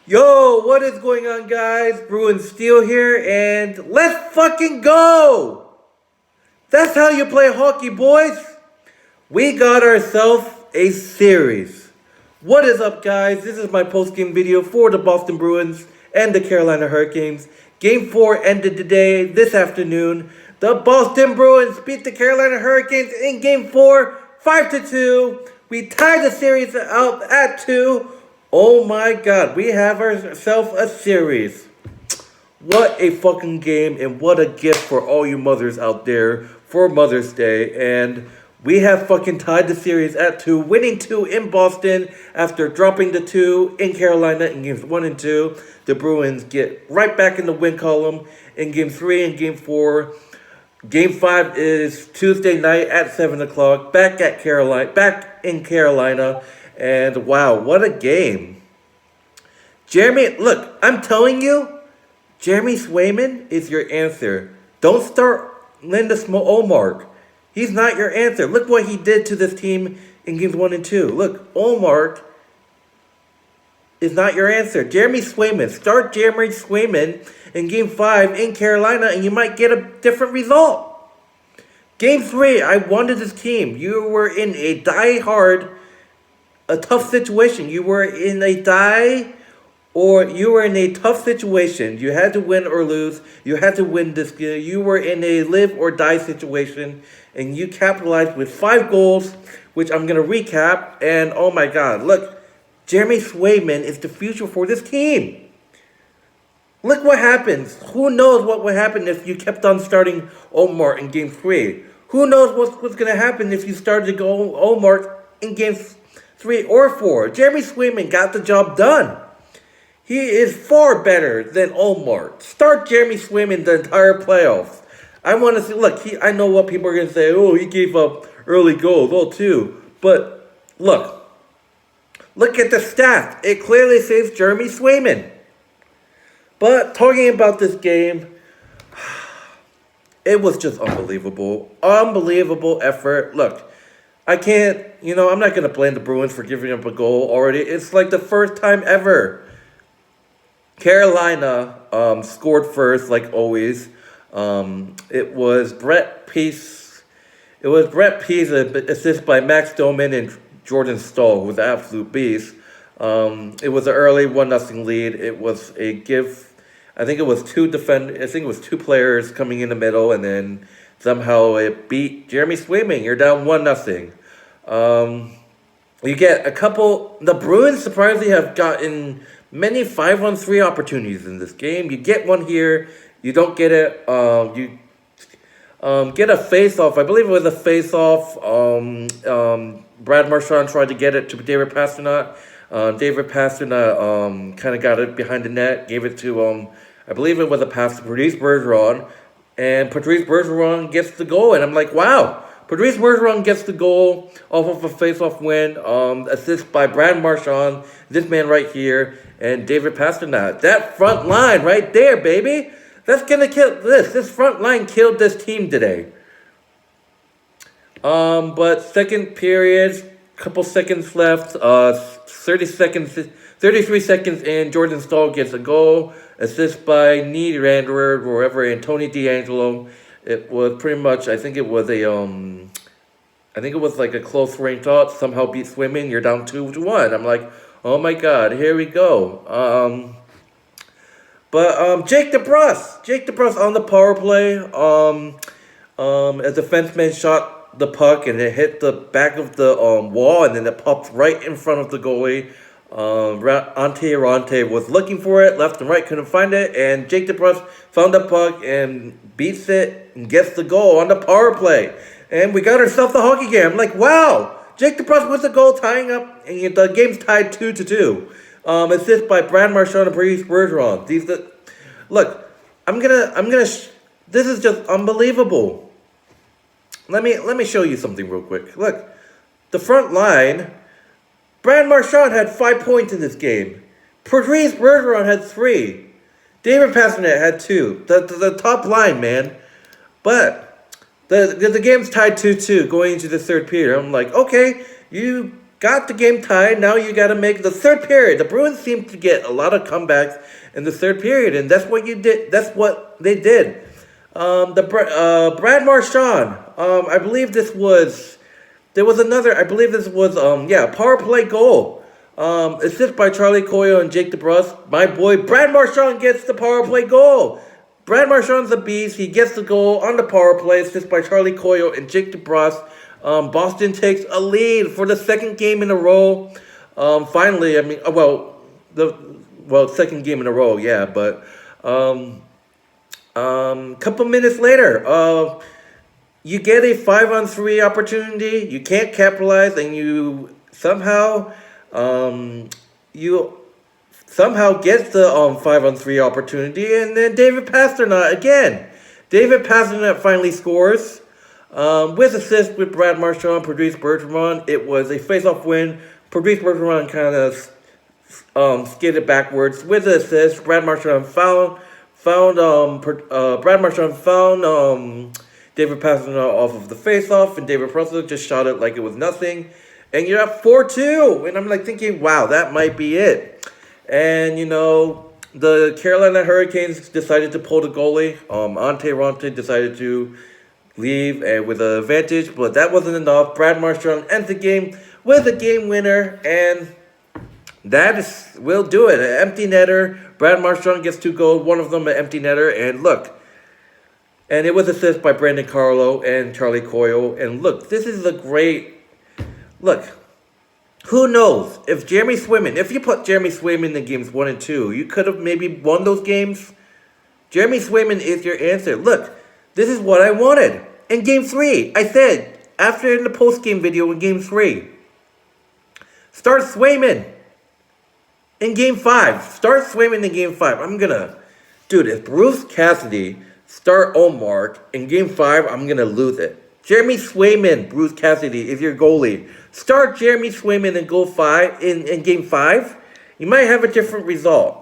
Yo, what is going on, guys? Bruins Steel here, and let's fucking go! That's how you play hockey, boys! We got ourselves a series. What is up, guys? This is my post-game video for the Boston Bruins and the Carolina Hurricanes. Game 4 ended today, this afternoon. The Boston Bruins beat the Carolina Hurricanes in Game 4, 5-2. We tied the series out at 2. Oh my god, we have ourselves a series. What a fucking game, and what a gift for all you mothers out there for Mother's Day. And we have fucking tied the series at 2, winning 2 in Boston after dropping the 2 in Carolina in games 1 and 2. The Bruins get right back in the win column in game 3 and game 4. Game 5 is Tuesday night at 7 o'clock, back in Carolina. And wow, what a game. Jeremy, look, I'm telling you, Jeremy Swayman is your answer. Don't start Linda Olmark. He's not your answer. Look what he did to this team in games 1 and 2. Look, Olmark is not your answer. Jeremy Swayman. Start Jeremy Swayman in game 5 in Carolina and you might get a different result. Game 3, I wanted this team. You were in a tough situation. You were in a tough situation. You had to win or lose. You had to win this game. You were in a live or die situation, and you capitalized with 5 goals, which I'm going to recap. And oh my god, look, Jeremy Swayman is the future for this team. Look what happens. Who knows what would happen if you kept on starting Omar in game 3? Who knows what's going to happen if you started to go Omar in game 3 or 4? Jeremy Swayman got the job done. He is far better than Olmark. Start Jeremy Swayman the entire playoffs. I want to see. Look, I know what people are going to say. Oh, he gave up early goals. Oh, too. But look at the stats. It clearly saves Jeremy Swayman. But talking about this game, it was just unbelievable. Unbelievable effort. Look, I'm not going to blame the Bruins for giving up a goal already. It's like the first time ever. Carolina scored first, like always. It was Brett Peace. It was Brett Peace, assist by Max Doman and Jordan Stahl, who was an absolute beast. It was an early 1-0 lead. It was a give. I think it was two players coming in the middle, and then somehow it beat Jeremy Swayman. You're down 1-0. You get a couple. The Bruins surprisingly have gotten many 5-on-3 opportunities in this game. You get one here. You don't get it. You get a face-off. I believe it was a face-off. Brad Marchand tried to get it to David Pastrnak. David Pastrnak kind of got it behind the net, gave it to, I believe it was a pass to Patrice Bergeron, and Patrice Bergeron gets the goal, and I'm like, wow, Patrice Bergeron gets the goal off of a face-off win, assist by Brad Marchand, this man right here, and David Pastrnak. That front line right there, baby, that's gonna kill this. This front line killed this team today. But second period, couple seconds left, 33 seconds in, Jordan Stahl gets a goal, assist by Nylander, wherever, and Tony DeAngelo. It was pretty much, I think it was like a close range thought, somehow beat Swayman, you're down 2-1. I'm like, oh my god, here we go. Jake DeBrusk on the power play, a defenseman shot the puck and it hit the back of the wall and then it popped right in front of the goalie. Ante Arante was looking for it, left and right, couldn't find it, and Jake DeBrusk found the puck and beats it and gets the goal on the power play. And we got ourselves the hockey game. I'm like, wow, Jake DeBrusk with the goal tying up, and the game's tied 2-2. Assist by Brad Marchand and Patrice Bergeron. Look, this is just unbelievable. Let me show you something real quick. Look, the front line, Brad Marchand had 5 points in this game. Patrice Bergeron had 3. David Pastrnak had 2. The top line, man. But the game's tied 2-2 going into the third period. I'm like, okay, you got the game tied. Now you got to make the third period. The Bruins seem to get a lot of comebacks in the third period, and that's what you did. That's what they did. Brad Marchand. I believe this was. There was another. I believe this was. Power play goal. Assist by Charlie Coyle and Jake DeBrusk. My boy Brad Marchand gets the power play goal. Brad Marchand's a beast. He gets the goal on the power play. Assist by Charlie Coyle and Jake DeBrusk. Boston takes a lead for the second game in a row. Finally, I mean, second game in a row, yeah. But couple minutes later, you get a 5-on-3 opportunity. You can't capitalize, and you somehow gets the 5-on-3 opportunity, and then David Pastrnak again. David Pastrnak finally scores. With assist with Brad Marchand, Patrice Bergeron. It was a face-off win. Patrice Bergeron kind of skidded backwards with the assist. Brad Marchand found David Pastrnak off of the face-off, and David Pastrnak just shot it like it was nothing. And you're up 4-2. And I'm like thinking, wow, that might be it. And, you know, the Carolina Hurricanes decided to pull the goalie. Ante Rante decided to leave with an advantage, but that wasn't enough. Brad Marchand ends the game with a game winner, and will do it. An empty netter. Brad Marchand gets 2 goals, one of them an empty netter, and look. And it was assist by Brandon Carlo and Charlie Coyle. And look, this is a great look. Who knows if you put Jeremy Swayman in games 1 and 2, you could have maybe won those games. Jeremy Swayman is your answer. Look, this is what I wanted. In Game 3, I said, after in the post-game video in Game 3, start Swayman in Game 5. Start Swayman in Game 5. Dude, if Bruce Cassidy start Omar in Game 5, I'm going to lose it. Jeremy Swayman, Bruce Cassidy, is your goalie. Start Jeremy Swayman in Game 5. You might have a different result.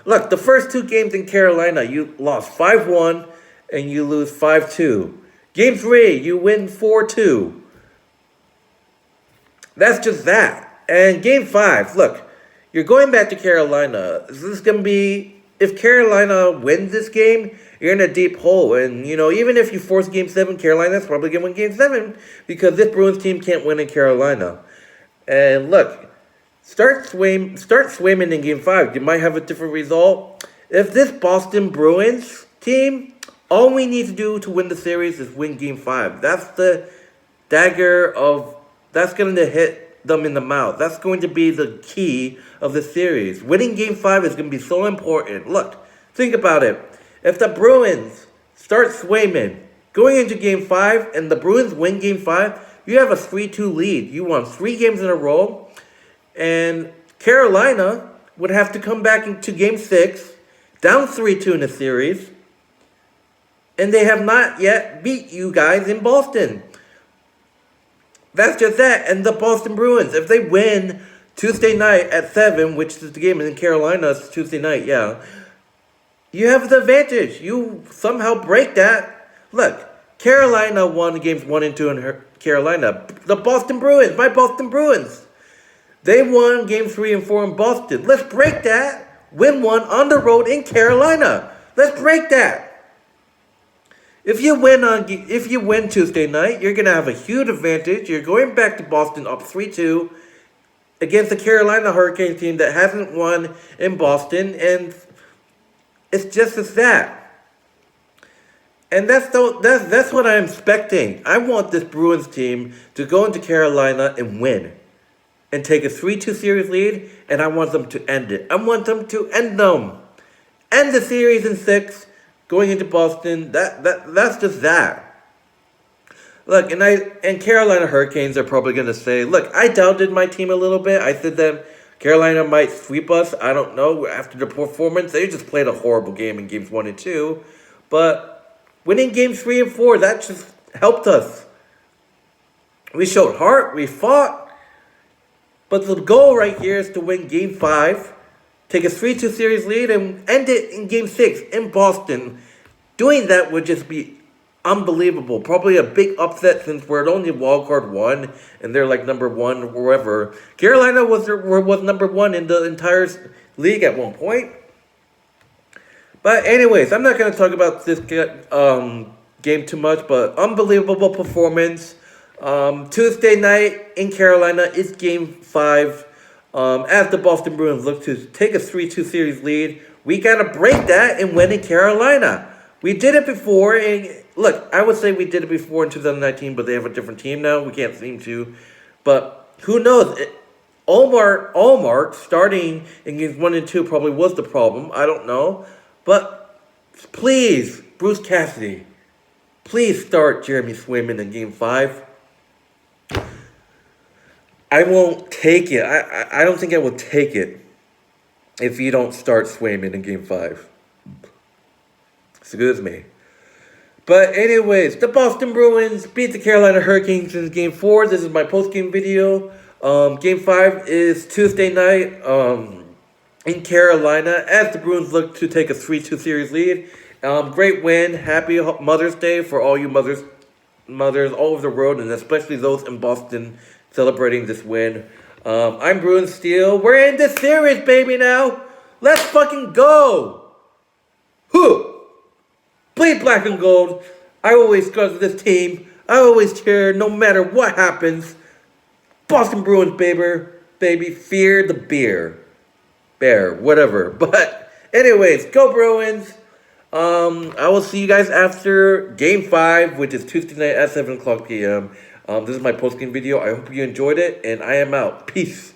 Look, the first 2 games in Carolina, you lost 5-1 and you lose 5-2. Game 3, you win 4-2. That's just that. And Game 5, look, you're going back to Carolina. This is going to be, if Carolina wins this game, you're in a deep hole. And, you know, even if you force Game 7, Carolina's probably going to win Game 7 because this Bruins team can't win in Carolina. And look, start Swayman in Game 5. You might have a different result. If this Boston Bruins team, all we need to do to win the series is win Game 5. That's the dagger that's going to hit them in the mouth. That's going to be the key of the series. Winning Game 5 is going to be so important. Look, think about it. If the Bruins start Swayman going into Game 5 and the Bruins win Game 5, you have a 3-2 lead. You won 3 games in a row. And Carolina would have to come back into Game 6, down 3-2 in the series. And they have not yet beat you guys in Boston. That's just that. And the Boston Bruins, if they win Tuesday night at 7, which is the game in Carolina, it's Tuesday night, yeah. You have the advantage. You somehow break that. Look, Carolina won games 1 and 2 in Carolina. The Boston Bruins, my Boston Bruins, they won games 3 and 4 in Boston. Let's break that. Win 1 on the road in Carolina. Let's break that. If you win Tuesday night, you're gonna have a huge advantage. You're going back to Boston up 3-2 against the Carolina Hurricanes team that hasn't won in Boston, and it's just as that. And that's what I'm expecting. I want this Bruins team to go into Carolina and win, and take a 3-2 series lead, and I want them to end it. I want them to end the series in 6. Going into Boston, that's just that. Look, and Carolina Hurricanes are probably going to say, look, I doubted my team a little bit. I said that Carolina might sweep us. I don't know. After the performance, they just played a horrible game in games 1 and 2. But winning games 3 and 4, that just helped us. We showed heart. We fought. But the goal right here is to win game 5. Take a 3-2 series lead and end it in Game 6 in Boston. Doing that would just be unbelievable. Probably a big upset since we're only wild card one, and they're like number one or wherever. Carolina was number one in the entire league at one point. But anyways, I'm not gonna talk about this game too much. But unbelievable performance. Tuesday night in Carolina is Game 5. As the Boston Bruins look to take a 3-2 series lead, we gotta break that and win in Carolina. We did it before, and look, I would say we did it before in 2019, but they have a different team now. We can't seem to. But who knows? Allmark starting in games 1 and 2 probably was the problem. I don't know. But please, Bruce Cassidy, please start Jeremy Swayman in Game 5. I won't take it. I don't think I will take it if you don't start Swayman in Game 5. Excuse me. But anyways, the Boston Bruins beat the Carolina Hurricanes in Game 4. This is my post-game video. Game 5 is Tuesday night in Carolina as the Bruins look to take a 3-2 series lead. Great win. Happy Mother's Day for all you mothers all over the world, and especially those in Boston celebrating this win. I'm Bruins Steel. We're in this series, baby, now. Let's fucking go. Whew. Bleed black and gold. I always go to this team. I always cheer no matter what happens. Boston Bruins, baby, fear the bear, whatever. But anyways, go Bruins. I will see you guys after Game 5, which is Tuesday night at 7 o'clock p.m. This is my post-game video. I hope you enjoyed it, and I am out. Peace.